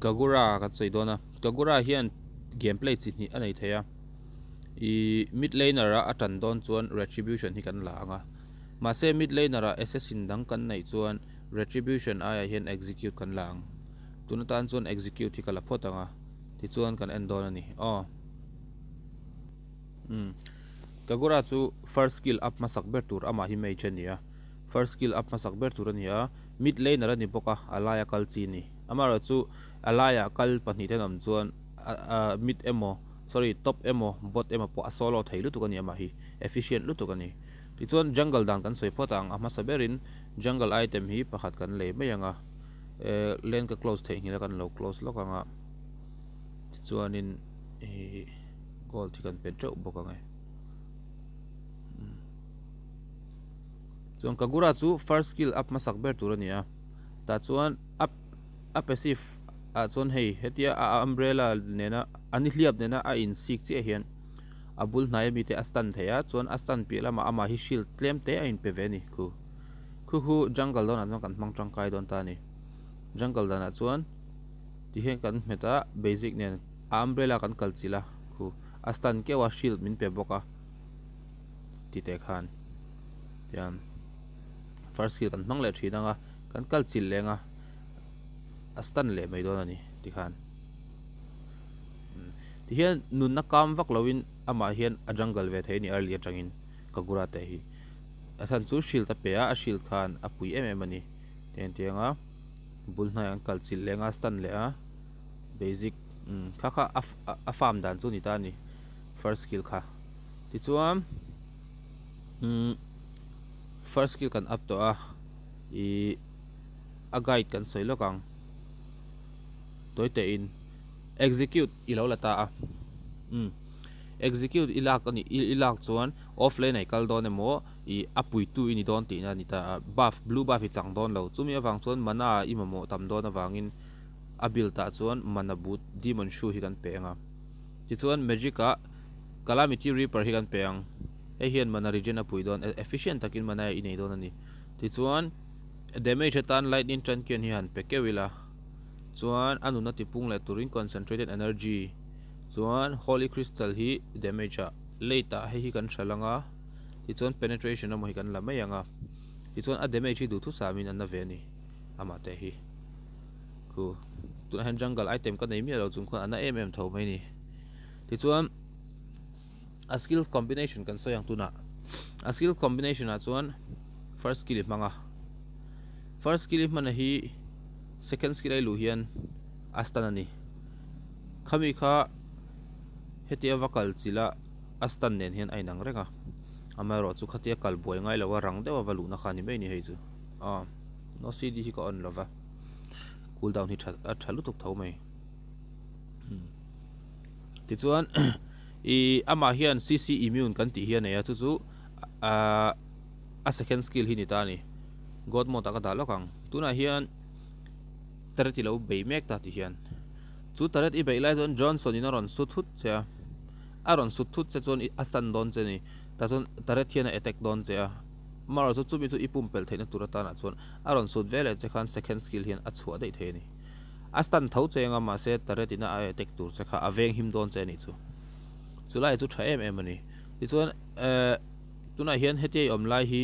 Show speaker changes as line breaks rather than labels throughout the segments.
Kagura ka chei dona Kagura hian gameplay chi ni anei theya I mid laner a atan don chuan retribution hi kan la anga ma se mid laner a assassin dang kan nei chuan retribution aya hian execute kan lang tuna tan chuan execute hi kala phot anga ti chuan kan end don ani Kagura chu first skill up masak ber tur ama hi mei chania first skill up masak ber tur ania mid laner ani boka alaya kal chi ni amara chu alaya kal pani tenam chuan mid emo sorry top emo bot emo po solo theilu tukani ama hi efficient lu tukani ti chuan jungle dan kan soi photang ama saberin jungle item hi pakhat kan le mayanga lane ka close thei hila kan lo close lokanga ti chuan in goal thi kan pen chau bokanga chuan Kagura chu first skill up masak ber tur ania ta chuan up passive chuan hei hetia umbrella nena ani hliap nena a in sik che hian abul hnai mi te astan theya chuan astan pi lama ama hi shield tlem te a in pe ve ni khu jungle don an kan mang tang kai don ta ni jungle dana chuan ti hen kan meta basic nen umbrella kan kalchila khu astan ke wa shield min pe boka ti te khan tiam first skill kan mang le thina kan kalchil lenga astan le mai don ani ti khan ti hian nun na kam vak lowin ama hian a jungle ve thei ni earlier tangin Kagura te hi asan chu shield ta pe a shield khan a pui em ani ten tianga bul na an kalchil lenga stan le a basic kha a farm dan chu ni ta ni first skill kha ti chuan first skill kan up to a guide kan soi lokang toite in execute ilo lata a execute ilak ani ilak chuan offlane ai kal don emo apui tu ini don ti na ni ta buff blue buff hi chang don lo chumi awang chuan mana imamo tam don awangin abil ta chuan mana boot demon shoe hi kan pe anga ti chuan magica calamity reaper hi kan pe ang e hian mana regen apui don efficient takin mana inei don ani ti chuan damage tan lightning tran kian hi han pe kewila chuan anuna tipung le turin concentrated energy chuan holy crystal hi damage a leita hi kan thalanga ti chuan penetration amo hi kan la mai anga ti chuan a damage hi du thu samin an na ve ni ama te hi khu tuna han jungle item ka nei mi lo chung khan ana tho mai ni ti chuan a skill combination kan soyang tuna a skill combination a chuan first skill manga first skill mana hi second skill ai lu hian astan ani khami kha hetia vakal chila astan nen hian ai nang renga amaro chu khatia kal boi ngai lawa rang dewa valu na khani mai ni hei chu no cd hi ka on lova cooldown hi thalu tuk thau mai ti chuan ama hian cc immune kan ti hian ya chu a second skill hi ni ta ni god mo ta ka da lokang tuna hian taret lo bei mek ta ti hian chu taret i bei lai zon johnson in ron su thut che aron su thut che chon astan don che ni ta chon taret hian attack don che maro chu chumi chu ipum pel theina turata na chon aron sut vele che khan second skill hian a chhuwa dei the ni astan thau chenga ma se taret ina attack tur che kha aveng him don che ni chu chulai chu tha em ani ti chuan tuna hian heti om lai hi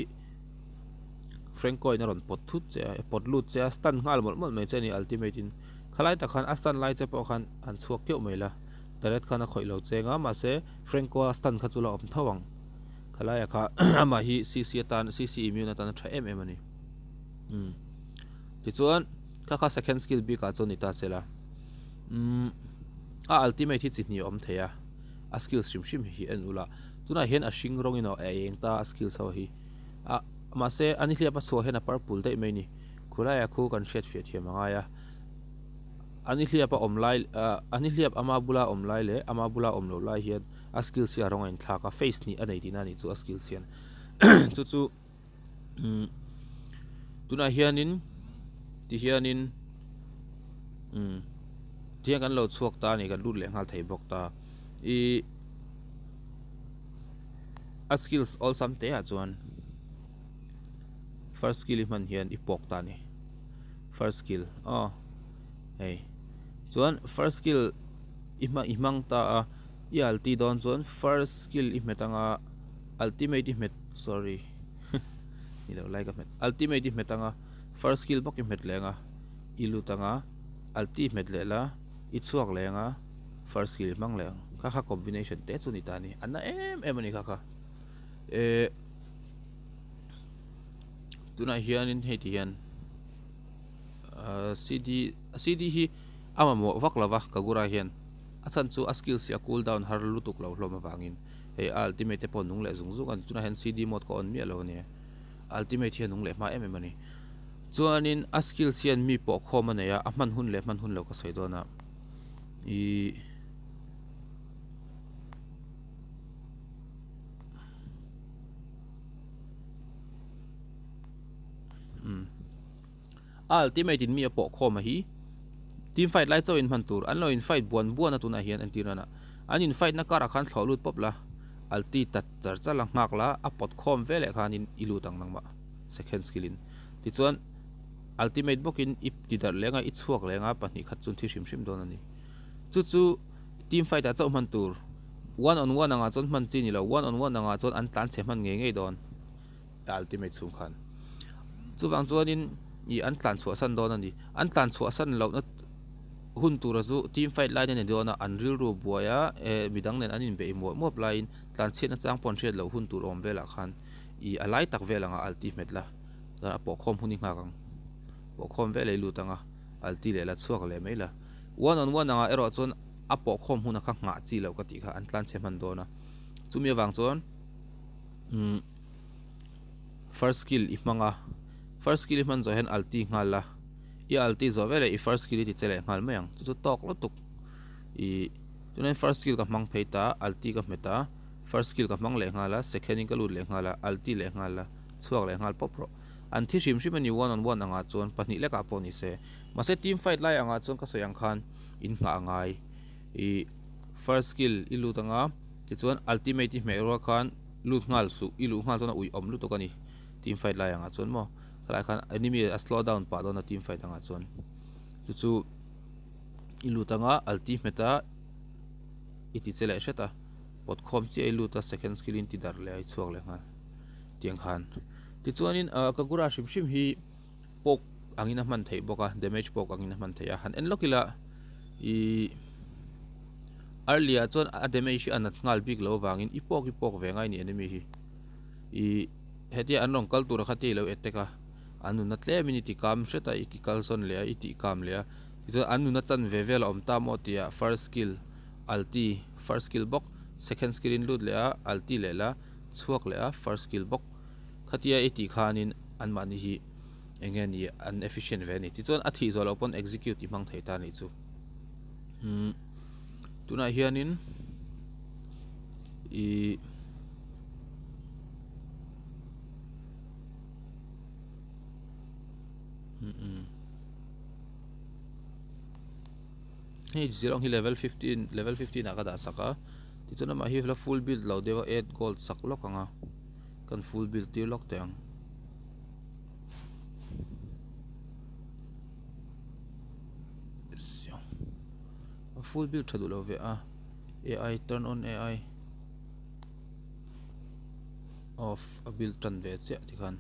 franco in ron pot thut che pot lut che astan ngal mol mai che ni ultimate in khalai ta khan astan lai che po khan an chuak keu mai la taret khan a khoilo chenga ma se franco astan kha chula om thawang khalai kha ama hi cc tan cc immune tan tha em ani ti chuan kha second skill bi ka chon ita chela a ultimate hi chini om theya a skill shim hi en ula tuna hian a shing rong ino eng ta skill so hi ma se ani hlia pa so hena purple dei mai ni khulaya khu kan shet fiat hi manga ya ani hlia pa omlai ani hliap ama bula omlai le ama bula omlo lai hian a skill sia rong en thaka face ni anei dina ni chu a skill sian chu tuna hianin ti hianin tiang kan lo chuak ta ni kan lut le ngal thei bok ta a skills all some te a chuan first skill man hian ipok ta ni first skill hey chuan first skill imang ta i alti don chuan first skill imetanga ultimate imet sorry ni lo like met ultimate imetanga first skill bok imet lenga ilutanga ulti met lela ichuak lenga first skill mang leng kha combination te chu ni tani anna em ani kha e tuna hianin heti hian cd hi amamo vaklava kagura hian achan chu a skill si a cooldown har lutuk lo hlom awangin he ultimate pon nung le zung an tuna hen cd mod ko on mi alo ne ultimate hian nung le ma em ani chuanin a skill sian mi po khom aneya a man hun lo ka saidona i ultimate in mi a po khom hi team fight lai chaw in man tur an lo in fight buan atuna hian an tirana an in fight na kara khan thlolut popla alti tat charcha lang ngak la a pot khom vele khan in ilutang nangma second skillin ti chuan ultimate bokin ip tidar lenga i chuak lenga pahnih khat chun thi hrim don ani chu team fight a chaw man tur one on one anga chon man chi ni lo one on one anga chon an tlan che man ngei don ultimate chung khan chuwang chuanin i an tlan chhuah san don ani an tlan chhuah san lo na hun tura chu team fight line ne dona an ril ru buaya midang nen anin be mo line tlan chen na chang pon thret lo hun tur om vela khan i alai tak velanga ultimate la da po khom huni ngakang po khom vele lutanga alti le la chuak le mela one on one anga ero chon a po khom huna kha nga chi lo ka ti kha an tlan che man dona chumi wang chon first skill man zo hen alti ngala i alti zo vele i first skill ti chele ngal mayang chu tok lo tuk i tunen first skill ka mang pheita alti ka meta first skill ka mang le ngala second ka lut le ngala alti le ngala chuak le ngal popro an thi hrim ani one on one anga chon pani le ka poni se mase team fight lai anga chon ka soyang khan in nga ngai i first skill i lutanga ti chon ultimate hi mero khan lut ngal su i lu ngal chona ui om lu to kani team fight lai anga chon mo kala khan enemy a slow down pa dona team fight anga chon chu ilutanga ultimate iti chele sheta pot khom chi iluta second skill in ti dar le ai chuak le ngal tiang khan ti chuanin kagura shim hi pok angina man thei boka damage pok angina man theya han en lokila i earlier chon a damage an ngal big lo wangin ipok ve ngai ni enemy hi i hetia anrong kal tur khati lo eteka anu na tle minute kam sheta iki kalson le iti kam le itu anu na chan vevel om ta mo tia first skill alti first skill bok second skill in lut le alti le la chuak le first skill bok khatia iti khanin an mani hi engen ni an efficient ve ni ti chon a thi zol upon execute mang thei ta ni chu tuna hianin i hey zilong hi level 15 aga da saka ti chona ma hi la full build lo dewa 8 gold sak lok anga kan full build ti lok teng full build thadu lo ve AI turn on AI off a build turn ve che ti khan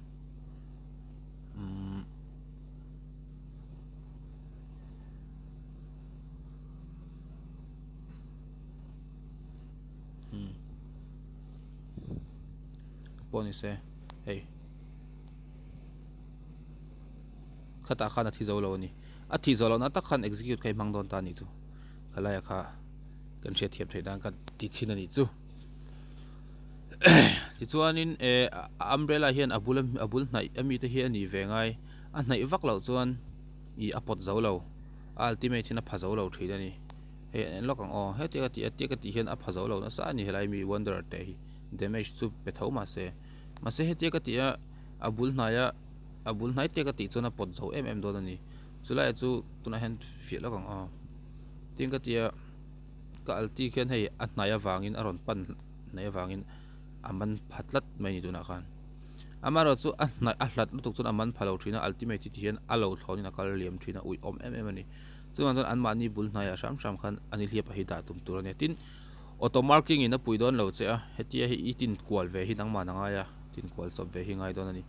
poni se hey khata khana thi zo lo ni a thi zo lo na ta khan execute kai mang don ta ni chu khala ya kha kan che thiam thai dang kan ti chin ani chu ti chuanin umbrella hian abul nai ami te hian ni ve ngai a nai vak lo chuan i apot zo lo ultimate hina pha zo lo thei ani he en lokang he te ka ti hian a pha zo lo na sa ni helai mi wonder te hi damage chu pe thau ma se he te ka ti abul nai te ka ti chuna pot zo do ani chulai chu tuna hen fi lokang ting ka ti ka alti khen hei a hnaya wangin aron pan nei wangin aman phatlat mai ni tuna khan amaro chu a hlat lutuk chun aman phalo thina ultimate ti hian alo thlawin a kal liam thina ui om em ani chuan chuan an mani bul hnai a hram hram khan ani hliap a hi da tum tur ania tin auto marking in a pui don lo che a hetia hi tin kwal ve hi nangma nanga ya tin kwal chop ve hi ngai don ani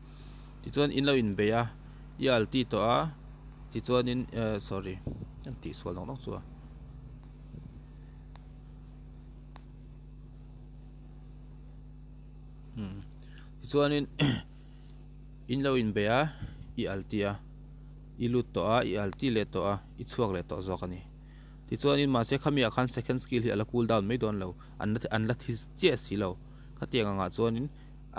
ti chuan in lo in be a i alti to a ti chuan in sorry an ti sual nong nong chu a ti chuan in in lo in be a i alti a i lut to a i alti le to a i chuak le to zok ani ti chuan in ma se khamia khan second skill hi ala cool down mai don lo an la this che si lo khatiang anga chuan in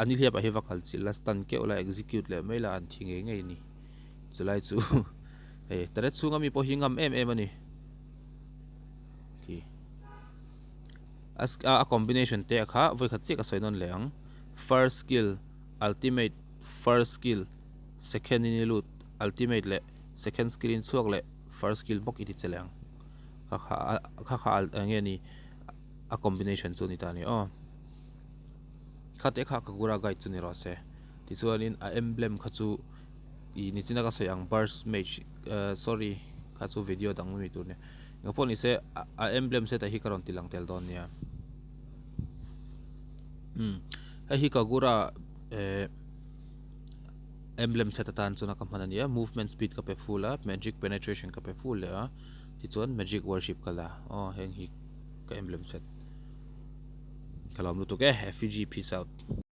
ani hliap a hi vakal chil la stun ke ola execute le mai la an thinge ngei ni chulai chu hey tare chunga mi po hingam em ani ki as a combination te kha voi kha chek a soinon leang first skill ultimate first skill second in lut ultimate le second skill in chuak le first skill bok iti chelang kha nge ni a combination chu ni ta ni khate kha Kagura guide chu ni ro se ti chuan in a emblem kha chu I ni china ka soyang burst mage sorry kha chu video dang mi tur ne ngapon ni se a emblem se ta hi karon tilang tel don nia hi Kagura emblem set atan chuna ka manania movement speed ka pe full a magic penetration ka pe full a ti chuan magic worship kala heng hi ka emblem set kalam lu to ke FG peace out